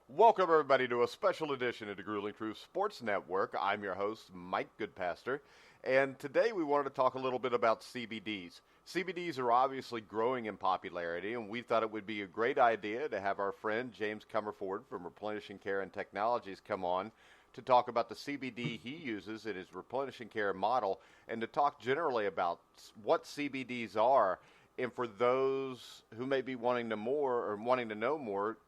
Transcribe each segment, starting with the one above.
Welcome, everybody, to a special edition of the Grueling Sports Network. I'm your host, Mike Goodpaster, and today we wanted to talk a little bit about CBDs. CBDs are obviously growing in popularity, and we thought it would be a great idea to have our friend James Comerford from Replenishing Care&Technologies come on to talk about the CBD he uses in his Replenishing Care model and to talk generally about what CBDs are. And for those who may be wanting to know more,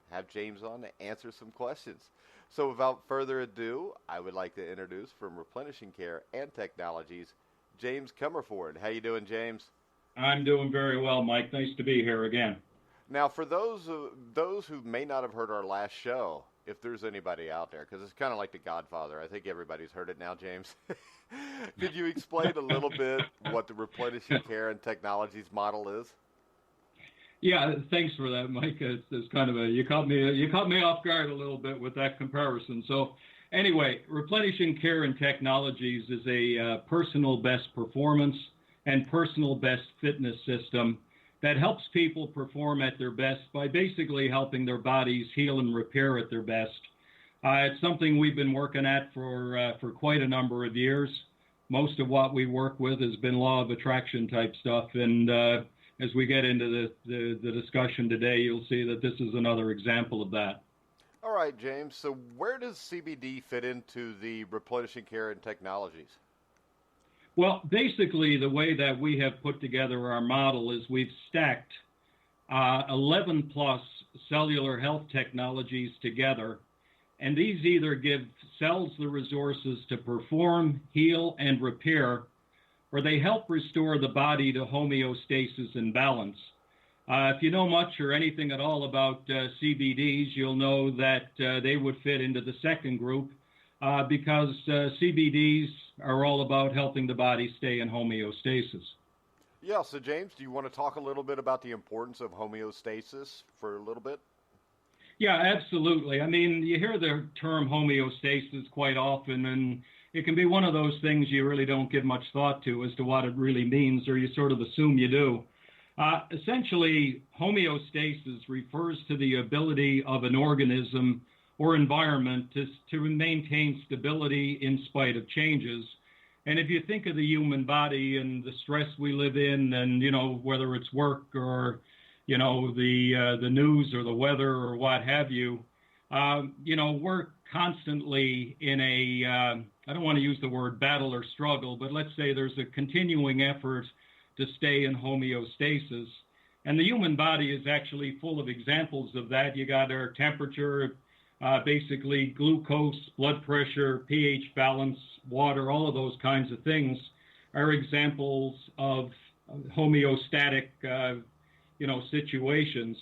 have James on to answer some questions. So without further ado, I would like to introduce from Replenishing Care and Technologies, James Comerford. How you doing, James? I'm doing very well, Mike. Nice to be here again. Now, for those who may not have heard our last show, if there's anybody out there, because it's kind of like The Godfather. I think everybody's heard it now, James. Could you explain a little bit what the Replenishing Care and Technologies model is? Yeah, thanks for that, Mike. It's kind of you caught me off guard a little bit with that comparison. So, anyway, Replenishing Care and Technologies is a personal best performance and personal best fitness system that helps people perform at their best by basically helping their bodies heal and repair at their best. It's something we've been working at for quite a number of years. Most of what we work with has been law of attraction type stuff, and as we get into the discussion today, you'll see that this is another example of that. All right, James. So where does CBD fit into the Replenishing Care and Technologies? Well, basically, the way that we have put together our model is we've stacked 11 plus cellular health technologies together, and these either give cells the resources to perform, heal, and repair, or they help restore the body to homeostasis and balance. If you know much or anything at all about CBDs, you'll know that they would fit into the second group because CBDs are all about helping the body stay in homeostasis. Yeah, so James, do you want to talk a little bit about the importance of homeostasis for a little bit? Yeah, absolutely. I mean, you hear the term homeostasis quite often, and it can be one of those things you really don't give much thought to as to what it really means, or you sort of assume you do. Essentially, homeostasis refers to the ability of an organism or environment to maintain stability in spite of changes. And if you think of the human body and the stress we live in, and, whether it's work or, the news or the weather or what have you, we're constantly in I don't want to use the word battle or struggle, but let's say there's a continuing effort to stay in homeostasis. And the human body is actually full of examples of that. You got our temperature, basically glucose, blood pressure, pH balance, water, all of those kinds of things are examples of homeostatic, situations.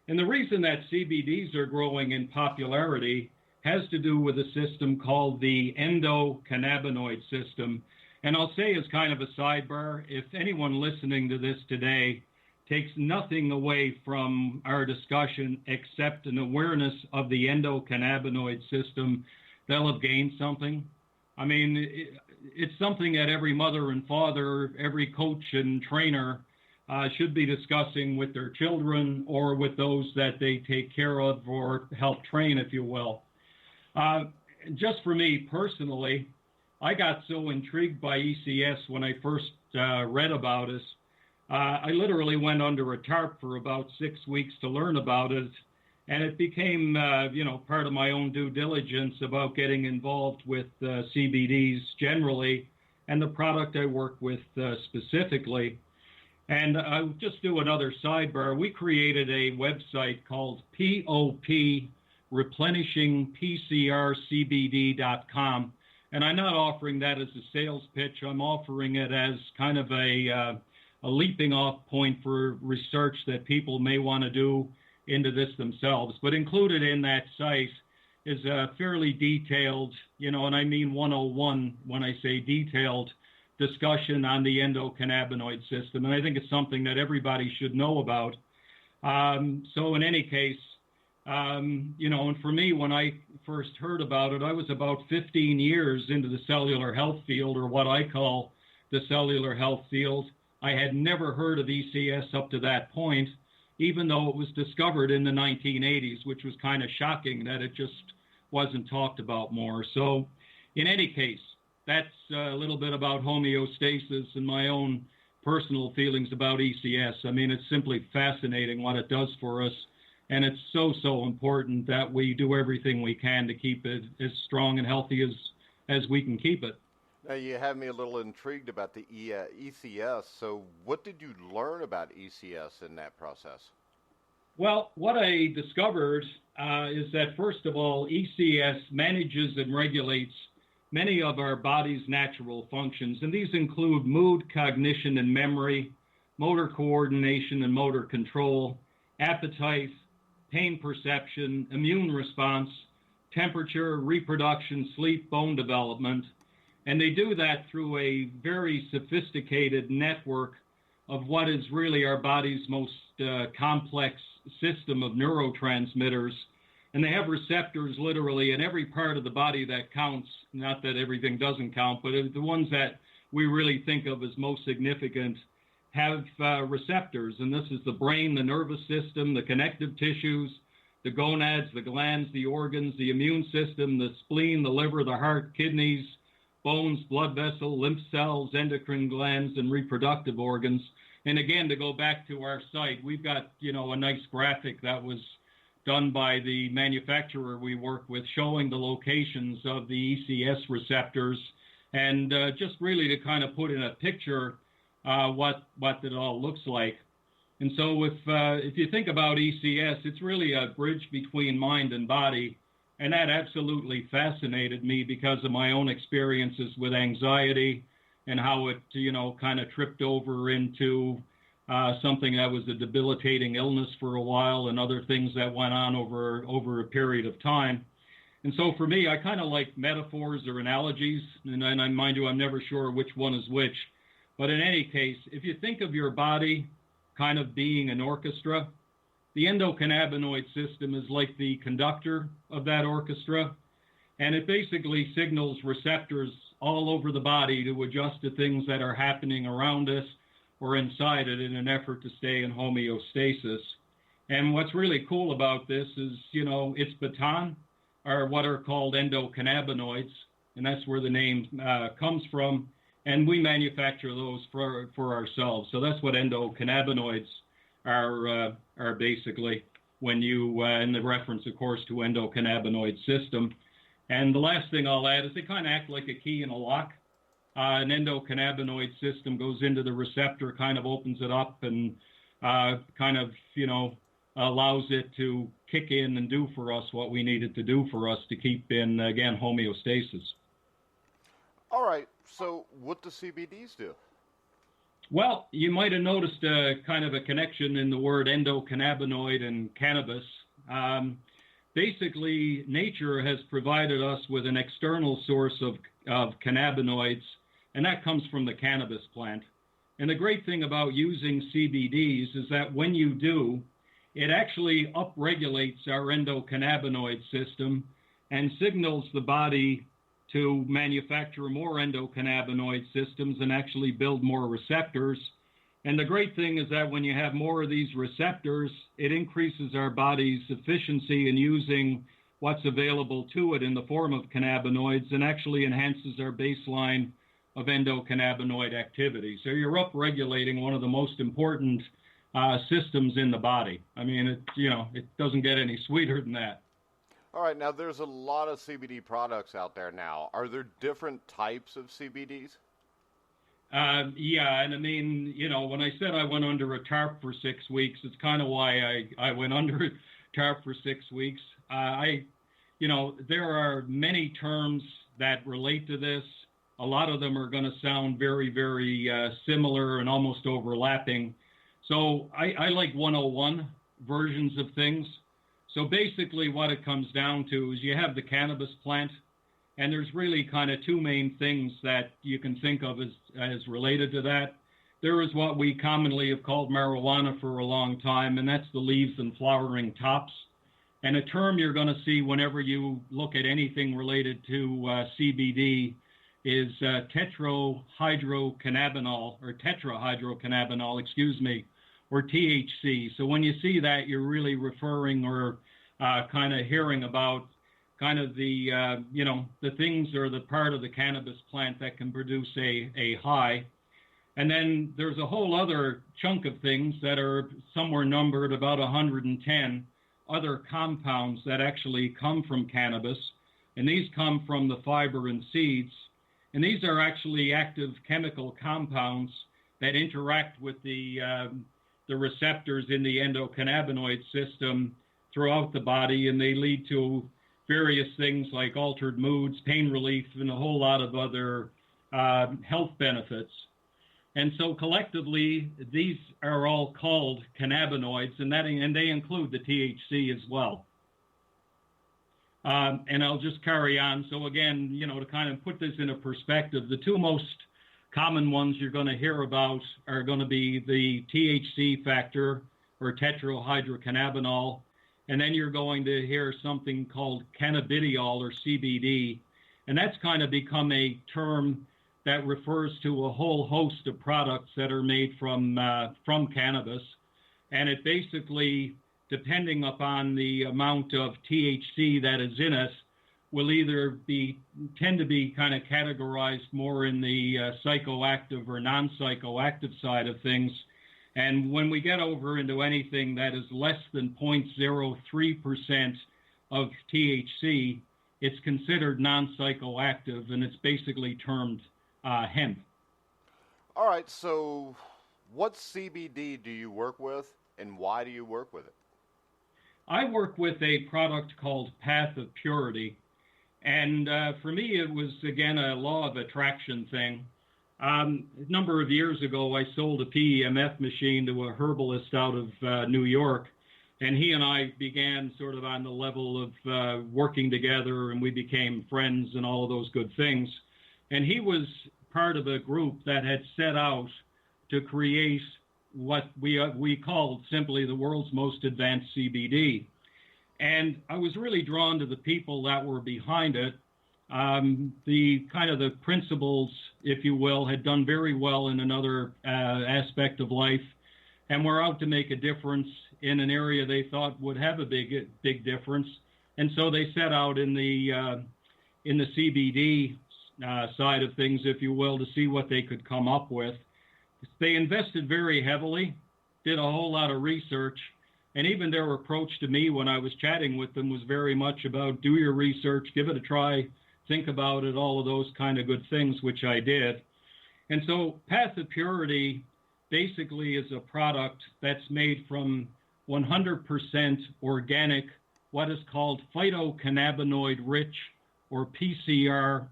And the reason that CBDs are growing in popularity has to do with a system called the endocannabinoid system. And I'll say as kind of a sidebar, if anyone listening to this today takes nothing away from our discussion except an awareness of the endocannabinoid system, they'll have gained something. I mean, it's something that every mother and father, every coach and trainer should be discussing with their children or with those that they take care of or help train, if you will. Just for me personally, I got so intrigued by ECS when I first read about it. I literally went under a tarp for about 6 weeks to learn about it, and it became, part of my own due diligence about getting involved with CBDs generally and the product I work with specifically. And I'll just do another sidebar. We created a website called POP, replenishingpcrcbd.com. And I'm not offering that as a sales pitch. I'm offering it as kind of a leaping off point for research that people may want to do into this themselves. But included in that site is a fairly detailed, and I mean 101 when I say detailed, discussion on the endocannabinoid system. And I think it's something that everybody should know about. So in any case, and for me, when I first heard about it, I was about 15 years into the cellular health field, or what I call the cellular health field. I had never heard of ECS up to that point, even though it was discovered in the 1980s, which was kind of shocking that it just wasn't talked about more. So in any case, that's a little bit about homeostasis and my own personal feelings about ECS. I mean, it's simply fascinating what it does for us, and it's so important that we do everything we can to keep it as strong and healthy as we can keep it. Now, you have me a little intrigued about the ECS. So what did you learn about ECS in that process? Well, what I discovered is that, first of all, ECS manages and regulates many of our body's natural functions, and these include mood, cognition, and memory, motor coordination and motor control, appetite, pain perception, immune response, temperature, reproduction, sleep, bone development. And they do that through a very sophisticated network of what is really our body's most complex system of neurotransmitters. And they have receptors literally in every part of the body that counts. Not that everything doesn't count, but the ones that we really think of as most significant have receptors. And this is the brain, the nervous system, the connective tissues, the gonads, the glands, the organs, the immune system, the spleen, the liver, the heart, kidneys, bones, blood vessel, lymph cells, endocrine glands, and reproductive organs. And again, to go back to our site, we've got, a nice graphic that was done by the manufacturer we work with showing the locations of the ECS receptors, and just really to kind of put in a picture what it all looks like. And so if you think about ECS, it's really a bridge between mind and body. And that absolutely fascinated me because of my own experiences with anxiety and how it, kind of tripped over into something that was a debilitating illness for a while and other things that went on over a period of time. And so for me, I kind of like metaphors or analogies, and I mind you, I'm never sure which one is which. But in any case, if you think of your body kind of being an orchestra, the endocannabinoid system is like the conductor of that orchestra, and it basically signals receptors all over the body to adjust to things that are happening around us or inside it in an effort to stay in homeostasis. And what's really cool about this is, its baton are what are called endocannabinoids, and that's where the name comes from, and we manufacture those for ourselves. So that's what endocannabinoids are basically, when you, in the reference, of course, to endocannabinoid system. And the last thing I'll add is they kind of act like a key in a lock. An endocannabinoid system goes into the receptor, kind of opens it up, and kind of, allows it to kick in and do for us what we need it to do for us to keep in, again, homeostasis. All right. So what do CBDs do? Well, you might have noticed a kind of a connection in the word endocannabinoid and cannabis. Basically, nature has provided us with an external source of cannabinoids, and that comes from the cannabis plant. And the great thing about using CBDs is that when you do, it actually upregulates our endocannabinoid system and signals the body to manufacture more endocannabinoid systems and actually build more receptors. And the great thing is that when you have more of these receptors, it increases our body's efficiency in using what's available to it in the form of cannabinoids and actually enhances our baseline of endocannabinoid activity. So you're upregulating one of the most important systems in the body. I mean, it doesn't get any sweeter than that. All right, now there's a lot of CBD products out there now. Are there different types of CBDs? Yeah, and I mean, when I said I went under a tarp for 6 weeks, it's kind of why I went under a tarp for 6 weeks. There are many terms that relate to this. A lot of them are going to sound very, very similar and almost overlapping. So I like 101 versions of things. So basically what it comes down to is you have the cannabis plant, and there's really kind of two main things that you can think of as related to that. There is what we commonly have called marijuana for a long time, and that's the leaves and flowering tops. And a term you're going to see whenever you look at anything related to CBD is tetrahydrocannabinol, or THC. So when you see that, you're really referring or kind of hearing about kind of the, the things or the part of the cannabis plant that can produce a high. And then there's a whole other chunk of things that are somewhere numbered about 110 other compounds that actually come from cannabis. And these come from the fiber and seeds. And these are actually active chemical compounds that interact with the receptors in the endocannabinoid system throughout the body, and they lead to various things like altered moods, pain relief, and a whole lot of other health benefits. And so collectively, these are all called cannabinoids, and they include the THC as well. And I'll just carry on. So again, to kind of put this in a perspective, the two most common ones you're going to hear about are going to be the THC factor, or tetrahydrocannabinol, and then you're going to hear something called cannabidiol, or CBD, and that's kind of become a term that refers to a whole host of products that are made from cannabis, and it basically, depending upon the amount of THC that is in it, will either tend to be kind of categorized more in the psychoactive or non-psychoactive side of things. And when we get over into anything that is less than 0.03% of THC, it's considered non-psychoactive, and it's basically termed hemp. All right, so what CBD do you work with, and why do you work with it? I work with a product called Path of Purity, and for me it was, again, a law of attraction thing. A number of years ago, I sold a PEMF machine to a herbalist out of New York, and he and I began sort of on the level of working together, and we became friends and all of those good things. And he was part of a group that had set out to create what we called simply the world's most advanced CBD. And I was really drawn to the people that were behind it. The kind of the principles, if you will, had done very well in another aspect of life, and were out to make a difference in an area they thought would have a big difference. And so they set out in the CBD side of things, if you will, to see what they could come up with. They invested very heavily, did a whole lot of research, and even their approach to me when I was chatting with them was very much about do your research, give it a try, think about it, all of those kind of good things, which I did. And so Path of Purity basically is a product that's made from 100% organic, what is called phytocannabinoid-rich, or PCR,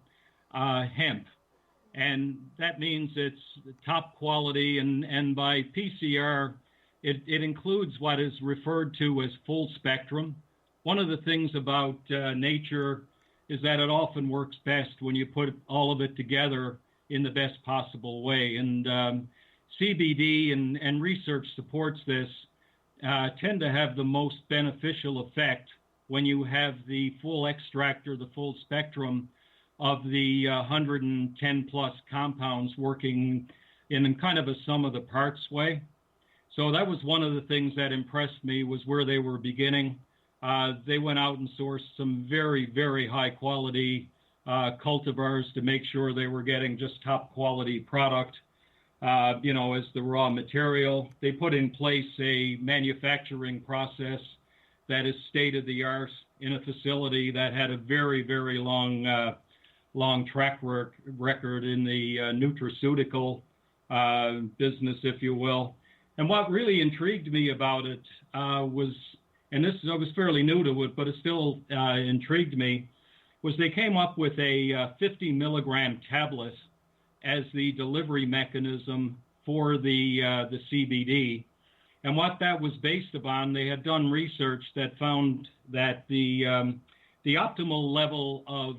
hemp. And that means it's top quality, and by PCR, it includes what is referred to as full spectrum. One of the things about nature is that it often works best when you put all of it together in the best possible way. And CBD, and research supports this, tend to have the most beneficial effect when you have the full extract or the full spectrum of the 110 plus compounds working in kind of a sum of the parts way. So that was one of the things that impressed me, was where they were beginning. They went out and sourced some very, very high quality cultivars to make sure they were getting just top quality product, as the raw material. They put in place a manufacturing process that is state of the art in a facility that had a very, very long track record in the nutraceutical business, if you will. And what really intrigued me about it was, and I was fairly new to it, but it still intrigued me, was they came up with a 50 milligram tablet as the delivery mechanism for the CBD. And what that was based upon, they had done research that found that the optimal level of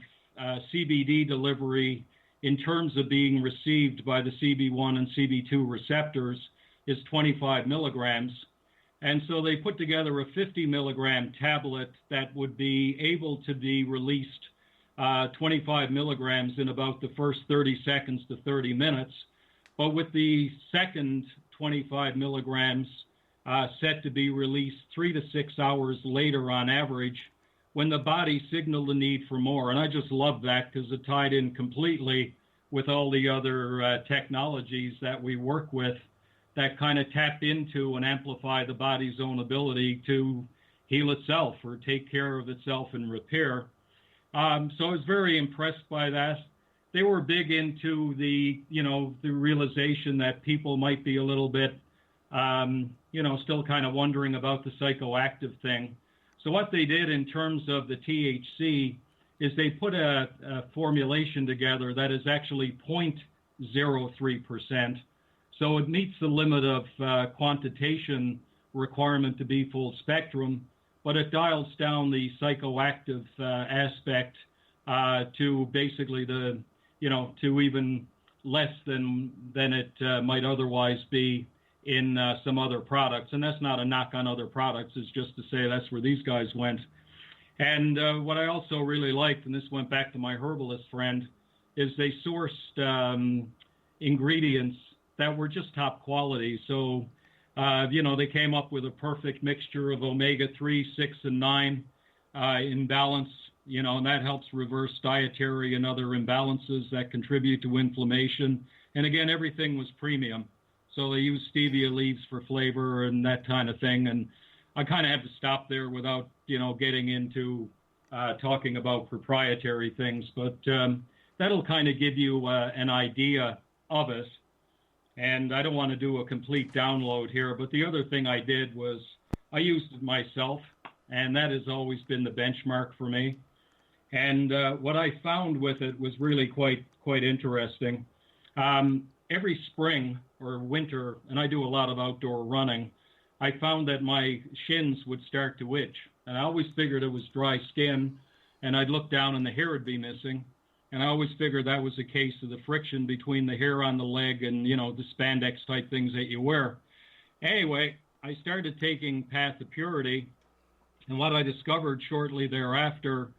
CBD delivery in terms of being received by the CB1 and CB2 receptors is 25 milligrams. And so they put together a 50 milligram tablet that would be able to be released 25 milligrams in about the first 30 seconds to 30 minutes. But with the second 25 milligrams set to be released 3 to 6 hours later on average, when the body signaled the need for more. And I just love that because it tied in completely with all the other technologies that we work with that kind of tap into and amplify the body's own ability to heal itself or take care of itself and repair. So I was very impressed by that. They were big into the realization that people might be a little bit, still kind of wondering about the psychoactive thing. So what they did in terms of the THC is they put a formulation together that is actually 0.03%. So it meets the limit of quantitation requirement to be full spectrum, but it dials down the psychoactive aspect to basically to even less than it might otherwise be in some other products. And that's not a knock on other products. It's just to say that's where these guys went. And what I also really liked, and this went back to my herbalist friend, is they sourced ingredients that were just top quality. So, they came up with a perfect mixture of omega-3, 6, and 9 in balance, and that helps reverse dietary and other imbalances that contribute to inflammation. And again, everything was premium. So they used stevia leaves for flavor and that kind of thing. And I kind of have to stop there without, getting into talking about proprietary things. But that'll kind of give you an idea of it. And I don't want to do a complete download here, but the other thing I did was I used it myself, and that has always been the benchmark for me. And what I found with it was really quite interesting. Every spring or winter, and I do a lot of outdoor running, I found that my shins would start to itch. And I always figured it was dry skin, and I'd look down and the hair would be missing. And I always figured that was a case of the friction between the hair on the leg and, the spandex type things that you wear. Anyway, I started taking Path of Purity, and what I discovered shortly thereafter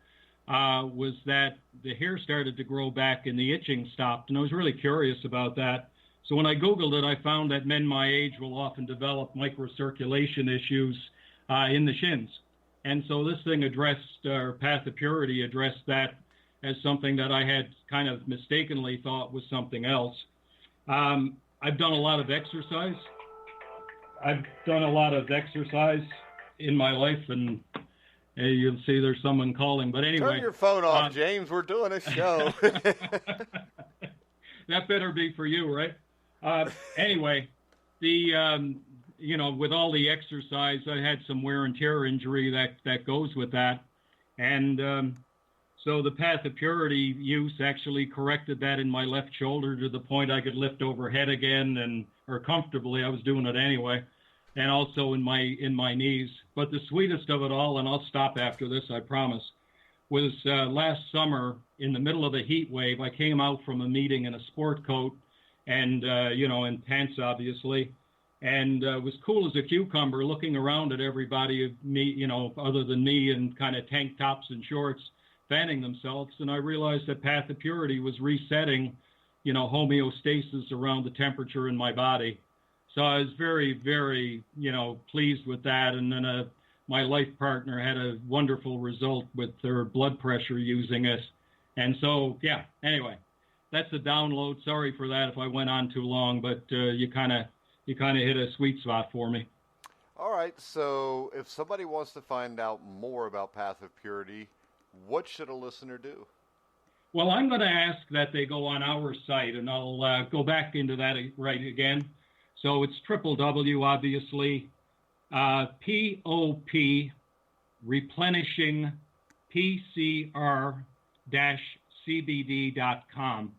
was that the hair started to grow back and the itching stopped. And I was really curious about that. So when I Googled it, I found that men my age will often develop microcirculation issues in the shins. And so this thing Path of Purity addressed that as something that I had kind of mistakenly thought was something else. I've done a lot of exercise. In my life, and you'll see there's someone calling. But anyway. Turn your phone off, James. We're doing a show. That better be for you, right? Anyway, with all the exercise, I had some wear and tear injury that goes with that. And so the Path of Purity use actually corrected that in my left shoulder to the point I could lift overhead again or comfortably. I was doing it anyway. And also in my knees. But the sweetest of it all, and I'll stop after this, I promise, was last summer in the middle of a heat wave. I came out from a meeting in a sport coat and, in pants, obviously, and was cool as a cucumber looking around at everybody, me, other than me, and kind of tank tops and shorts, fanning themselves. And I realized that Path of Purity was resetting, homeostasis around the temperature in my body. So I was very, very, pleased with that. And then my life partner had a wonderful result with her blood pressure using it. And so, anyway, that's a download. Sorry for that if I went on too long, but you kind of hit a sweet spot for me. All right. So if somebody wants to find out more about Path of Purity, what should a listener do? Well, I'm going to ask that they go on our site, and I'll go back into that right again. So it's www, obviously, POP, Replenishing PCR-CBD.com.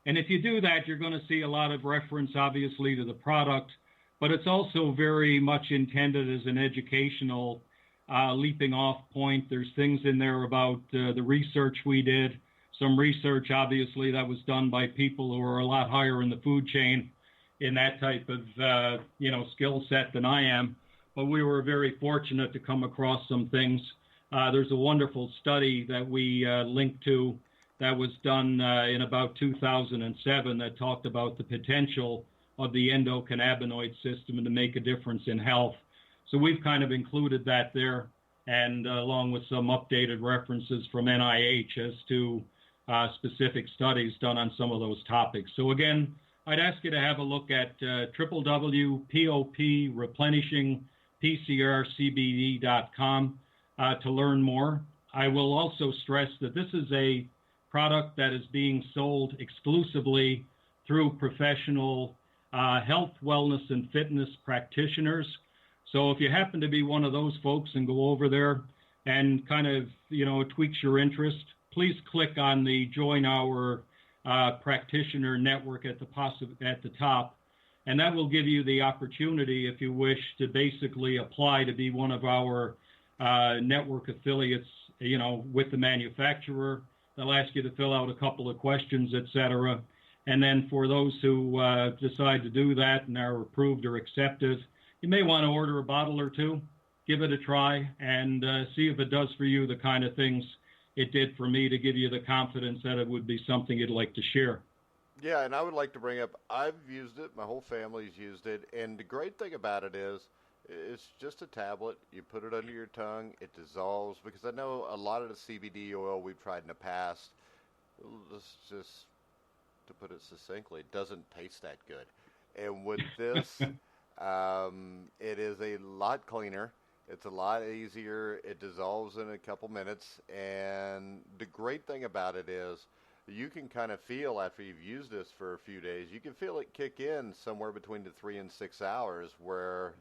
And if you do that, you're going to see a lot of reference, obviously, to the product, but it's also very much intended as an educational leaping off point. There's things in there about the research we did, some research, obviously, that was done by people who are a lot higher in the food chain in that type of, skill set than I am. But we were very fortunate to come across some things. There's a wonderful study that we linked to that was done in about 2007 that talked about the potential of the endocannabinoid system to make a difference in health. So we've kind of included that there, and along with some updated references from NIH as to specific studies done on some of those topics. So again, I'd ask you to have a look at www.pop replenishingpcrcbd.com to learn more. I will also stress that this is a product that is being sold exclusively through professional health, wellness, and fitness practitioners. So if you happen to be one of those folks and go over there and kind of, tweaks your interest, please click on the Join Our Practitioner Network at the top, and that will give you the opportunity, if you wish, to basically apply to be one of our network affiliates, with the manufacturer. They'll ask you to fill out a couple of questions, etc. And then for those who decide to do that and are approved or accepted, you may want to order a bottle or two, give it a try, and see if it does for you the kind of things it did for me, to give you the confidence that it would be something you'd like to share. Yeah, and I would like to bring up, I've used it, my whole family's used it, and the great thing about it is it's just a tablet. You put it under your tongue, it dissolves, because I know a lot of the CBD oil we've tried in the past, just to put it succinctly, it doesn't taste that good. And with this, it is a lot cleaner. It's a lot easier. It dissolves in a couple minutes. And the great thing about it is you can kind of feel, after you've used this for a few days, you can feel it kick in somewhere between the 3 and 6 hours, where,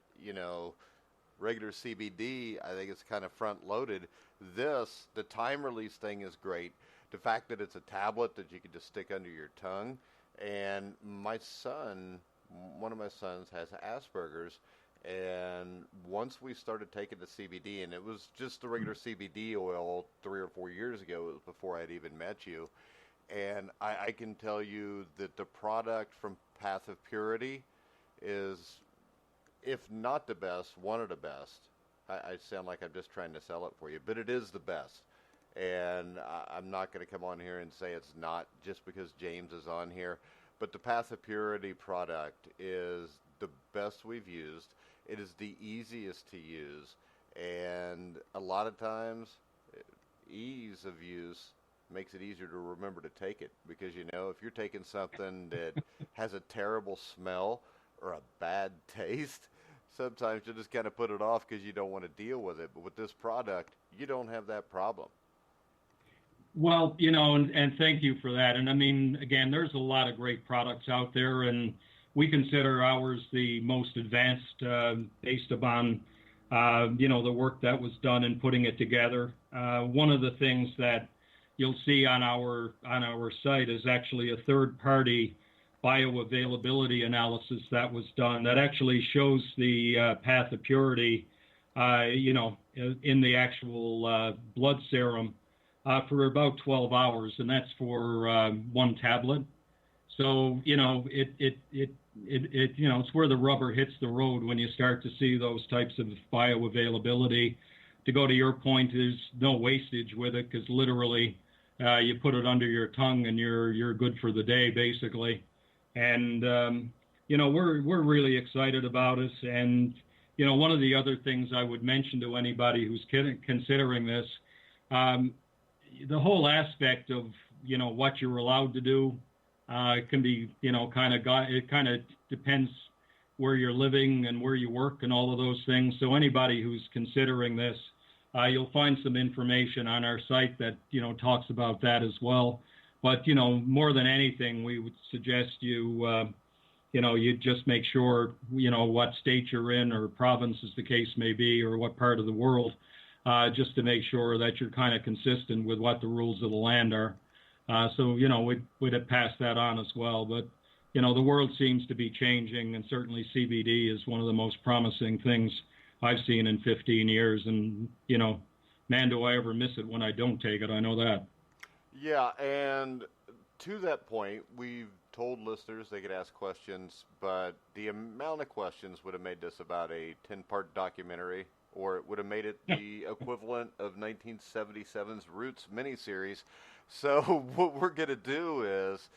regular CBD, I think it's kind of front loaded. This, the time release thing is great. The fact that it's a tablet that you can just stick under your tongue. And my son, one of my sons, has Asperger's. And once we started taking the CBD, and it was just the regular CBD oil 3 or 4 years ago, it was before I'd even met you, and I can tell you that the product from Path of Purity is, if not the best, one of the best. I sound like I'm just trying to sell it for you, but it is the best. And I'm not going to come on here and say it's not just because James is on here, but the Path of Purity product is the best we've used. It is the easiest to use, and a lot of times ease of use makes it easier to remember to take it, because if you're taking something that has a terrible smell or a bad taste, sometimes you just kind of put it off because you don't want to deal with it. But with this product, you don't have that problem. Well, and thank you for that. And I mean, again, there's a lot of great products out there, and we consider ours the most advanced based upon, the work that was done in putting it together. One of the things that you'll see on our site is actually a third-party bioavailability analysis that was done that actually shows the Path of Purity, in the actual blood serum for about 12 hours, and that's for one tablet. So, it's where the rubber hits the road when you start to see those types of bioavailability. To go to your point, there's no wastage with it, because literally you put it under your tongue and you're good for the day, basically. And, we're really excited about it. And, one of the other things I would mention to anybody who's considering this, the whole aspect of, what you're allowed to do, it can be, it kind of depends where you're living and where you work and all of those things. So anybody who's considering this, you'll find some information on our site that, talks about that as well. But, more than anything, we would suggest you just make sure, what state you're in or province, as the case may be, or what part of the world, just to make sure that you're kind of consistent with what the rules of the land are. So, we'd have passed that on as well. But, the world seems to be changing, and certainly CBD is one of the most promising things I've seen in 15 years. And, man, do I ever miss it when I don't take it. I know that. Yeah, and to that point, we've told listeners they could ask questions, but the amount of questions would have made this about a 10-part documentary, or it would have made it the equivalent of 1977's Roots miniseries. So what we're going to do is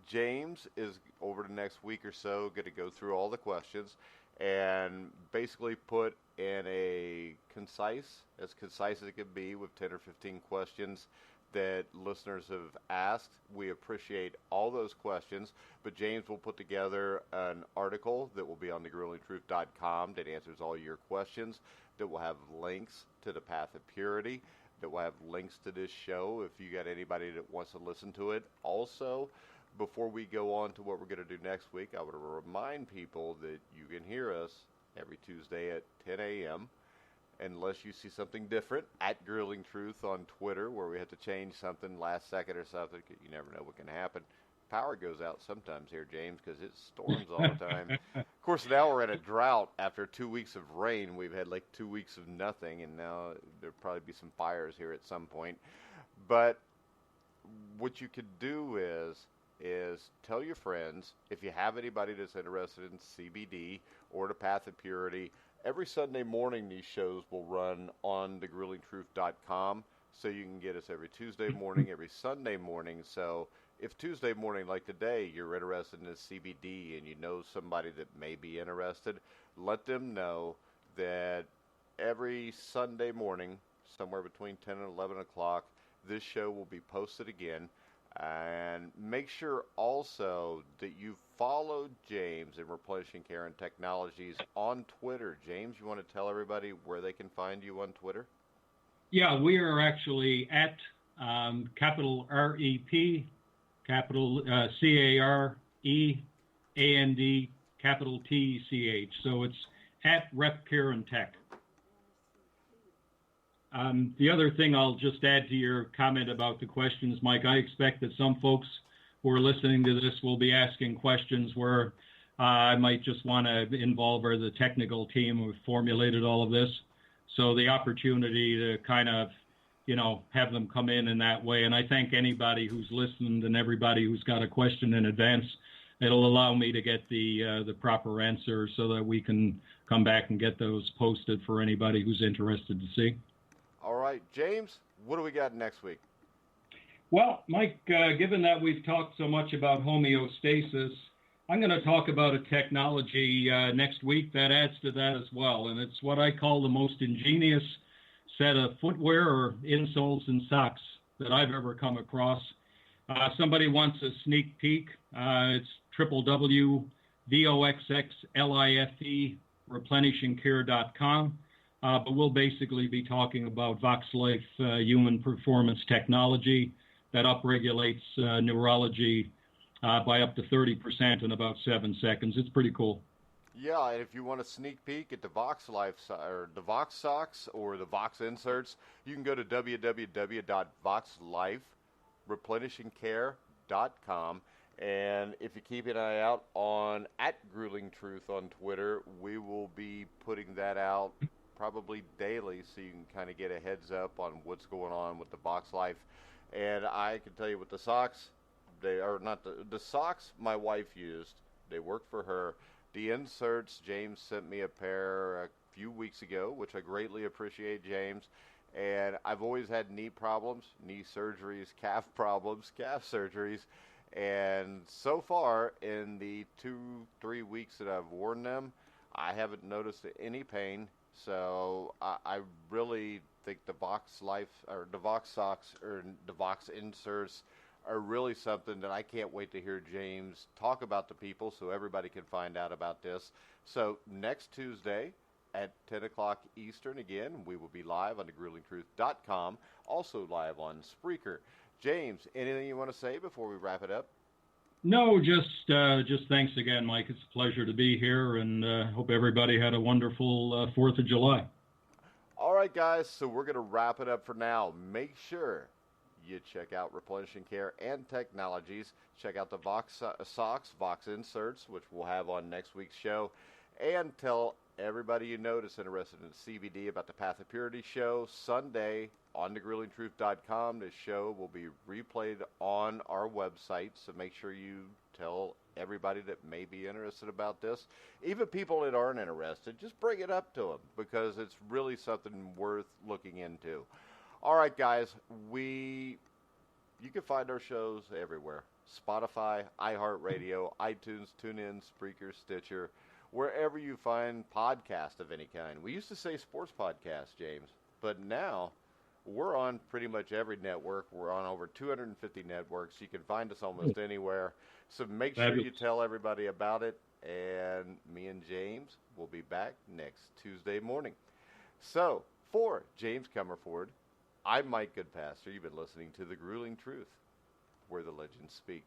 James is, over the next week or so, going to go through all the questions, and basically put in as concise as it can be, with 10 or 15 questions that listeners have asked. We appreciate all those questions, but James will put together an article that will be on thegruelingtruth.com that answers all your questions, that will have links to the Path of Purity, that will have links to this show if you got anybody that wants to listen to it. Also, before we go on to what we're going to do next week, I would remind people that you can hear us every Tuesday at 10 a.m., unless you see something different, at Grueling Truth on Twitter, where we have to change something last second or something. You never know what can happen. Power goes out sometimes here, James, because it storms all the time. Of course, now we're in a drought. After 2 weeks of rain, we've had like 2 weeks of nothing, and now there'll probably be some fires here at some point. But what you could do is tell your friends, if you have anybody that's interested in CBD or the Path of Purity. Every Sunday morning, these shows will run on thegruelingtruth.com, so you can get us every Tuesday morning, every Sunday morning. So if Tuesday morning, like today, you're interested in this CBD and you know somebody that may be interested, let them know that every Sunday morning, somewhere between 10 and 11 o'clock, this show will be posted again. And make sure also that you follow James in Replenishing Care&Technologies on Twitter. James, you want to tell everybody where they can find you on Twitter? Yeah, we are actually at capital REP, capital CAREAND, capital TECH. So it's at Rep Care and Tech. The other thing I'll just add to your comment about the questions, Mike, I expect that some folks who are listening to this will be asking questions where I might just want to involve the technical team who formulated all of this. So the opportunity to kind of, have them come in that way. And I thank anybody who's listened and everybody who's got a question in advance. It'll allow me to get the proper answer so that we can come back and get those posted for anybody who's interested to see. All right, James, what do we got next week? Well, Mike, given that we've talked so much about homeostasis, I'm going to talk about a technology next week that adds to that as well, and it's what I call the most ingenious set of footwear or insoles and socks that I've ever come across. Somebody wants a sneak peek. It's www.voxxlife replenishingcare.com. But we'll basically be talking about VoxLife human performance technology that upregulates neurology by up to 30% in about 7 seconds. It's pretty cool. Yeah, and if you want a sneak peek at the VoxLife or the Vox socks or the Vox inserts, you can go to www.voxlifeplenishingcare.com. And if you keep an eye out on at Grueling Truth on Twitter, we will be putting that out probably daily, so you can kind of get a heads up on what's going on with the VoxLife. And I can tell you with the socks, they are not the socks my wife used. They work for her. The inserts, James sent me a pair a few weeks ago, which I greatly appreciate, James. And I've always had knee problems, knee surgeries, calf problems, calf surgeries. And so far, in the 2-3 weeks that I've worn them, I haven't noticed any pain. So I really think the VoxLife or the Vox socks or the Vox inserts are really something that I can't wait to hear James talk about to people so everybody can find out about this. So next Tuesday at 10 o'clock Eastern, again, we will be live on thegruelingtruth.com, also live on Spreaker. James, anything you want to say before we wrap it up? No, just thanks again, Mike. It's a pleasure to be here, and hope everybody had a wonderful 4th of July. All right, guys, so we're going to wrap it up for now. Make sure you check out Replenishing Care&Technologies. Check out the Vox socks, Vox inserts, which we'll have on next week's show. And tell everybody you know that's interested in CBD about the Path of Purity show Sunday on thegruelingtruth.com. This show will be replayed on our website, so make sure you tell everybody that may be interested about this. Even people that aren't interested, just bring it up to them because it's really something worth looking into. All right, guys, you can find our shows everywhere. Spotify, iHeartRadio, iTunes, TuneIn, Spreaker, Stitcher. wherever you find podcasts of any kind. We used to say sports podcast, James, but now we're on pretty much every network. We're on over 250 networks. You can find us almost anywhere. So make sure you tell everybody about it. And me and James will be back next Tuesday morning. So for James Comerford, I'm Mike Goodpaster. You've been listening to The Grueling Truth, where the legends speak.